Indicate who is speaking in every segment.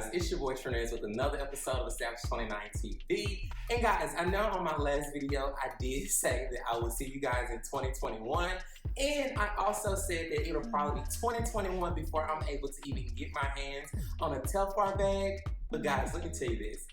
Speaker 1: guys, it's your boy Trenez with another episode of Established 29 TV. And guys, I know on my last video I did say that I will see you guys in 2021, and I also said that it'll probably be 2021 before I'm able to even get my hands on a Telfar bag. But guys, let me tell you this.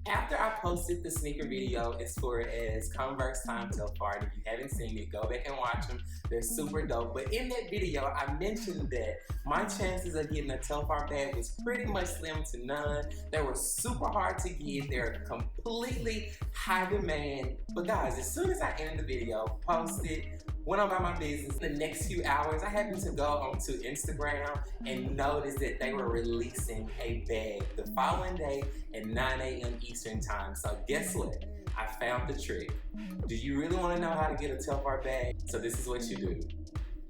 Speaker 1: After I posted the sneaker video as far as Converse Time Telfar, if you haven't seen it, go back and watch them. They're super dope. But in that video, I mentioned that my chances of getting a Telfar bag was pretty much slim to none. They were super hard to get. They're completely high demand. But guys, as soon as I ended the video, posted, went on about my business, the next few hours, I happened to go onto Instagram and notice that they were releasing a bag the following day at 9 a.m. Eastern time. So guess what? I found the trick. Do you really want to know how to get a Telfar bag? So this is what you do.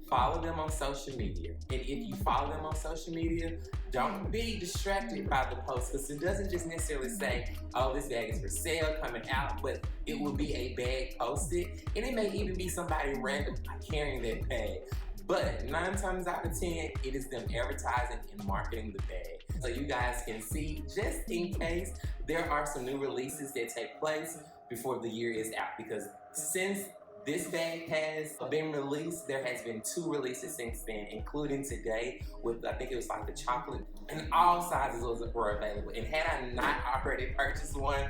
Speaker 1: Follow them on social media. And if you follow them on social media, don't be distracted by the post, because it doesn't just necessarily say, oh, this bag is for sale, coming out, but it will be a bag posted, and it may even be somebody random carrying that bag. But 9 times out of 10, it is them advertising and marketing the bag. So you guys can see, just in case, there are some new releases that take place before the year is out, because since this bag has been released, there has been 2 releases since then, including today with, I think it was like the chocolate, and all sizes were available. And had I not already purchased one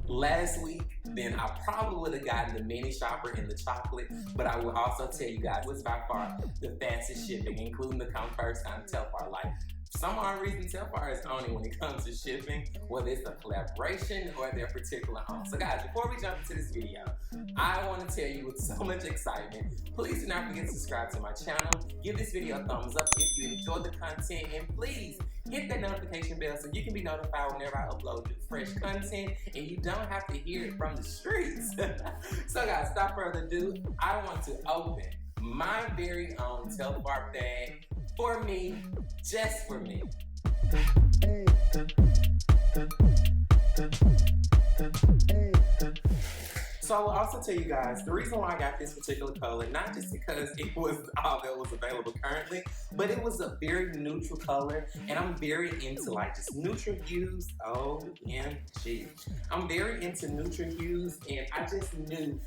Speaker 1: last week, then I probably would have gotten the mini shopper in the chocolate. But I will also tell you guys, it's by far the fastest shipping, including the Converse Time Telfar. Like, for some odd reason, Telfar is owning when it comes to shipping, whether it's a collaboration or their particular own. So guys, before we jump into this video, I want to tell you with so much excitement, please do not forget to subscribe to my channel, give this video a thumbs up if you enjoyed the content, and please hit that notification bell so you can be notified whenever I upload fresh content and you don't have to hear it from the streets. So guys, without further ado, I want to open my very own Telfar bag for me, just for me. So I will also tell you guys, the reason why I got this particular color, not just because it was all that was available currently, but it was a very neutral color, and I'm very into like just neutral hues. OMG. I'm very into neutral hues, and I just knew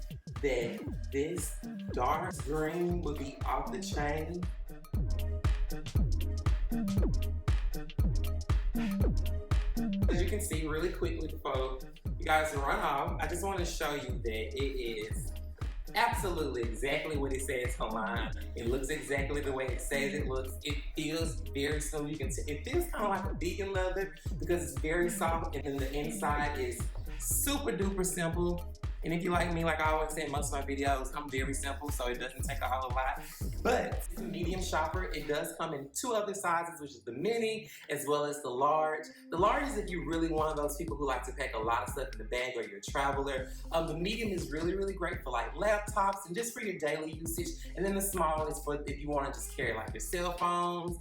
Speaker 1: that this dark green would be off the chain. As you can see really quickly before you guys run off, I just want to show you that it is absolutely exactly what it says online. It looks exactly the way it says it looks. It feels very smooth. You can see it feels kind of like a vegan leather because it's very soft, and then the inside is super duper simple. And if you like me, like I always say in most of my videos, I'm very simple, so it doesn't take a whole lot. But it's a medium shopper. It does come in 2 other sizes, which is the mini as well as the large. The large is if you're really one of those people who like to pack a lot of stuff in the bag, or you're a traveler. The medium is really, really great for like laptops and just for your daily usage. And then the small is for if you want to just carry like your cell phones,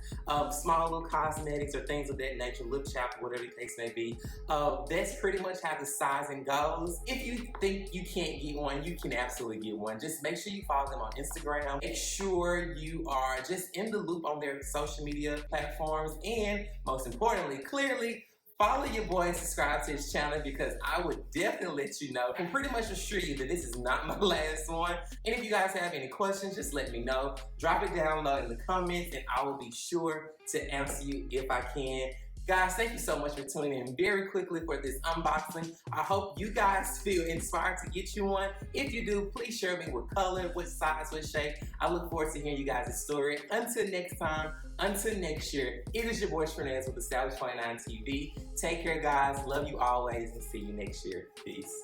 Speaker 1: small little cosmetics or things of that nature, lip chapter, whatever the case may be. That's pretty much how the sizing goes. If you think you can't get one, you can absolutely get one. Just make sure you follow them on Instagram. Make sure you are just in the loop on their social media platforms, and most importantly, clearly, follow your boy and subscribe to his channel, because I would definitely let you know and pretty much assure you that this is not my last one. And if you guys have any questions, just let me know. Drop it down below in the comments and I will be sure to answer you if I can. Guys, thank you so much for tuning in very quickly for this unboxing. I hope you guys feel inspired to get you one. If you do, please share me what color, what size, what shape. I look forward to hearing you guys' story. Until next time, until next year, it is your boy Trenez with Established 29 TV. Take care, guys. Love you always, and see you next year. Peace.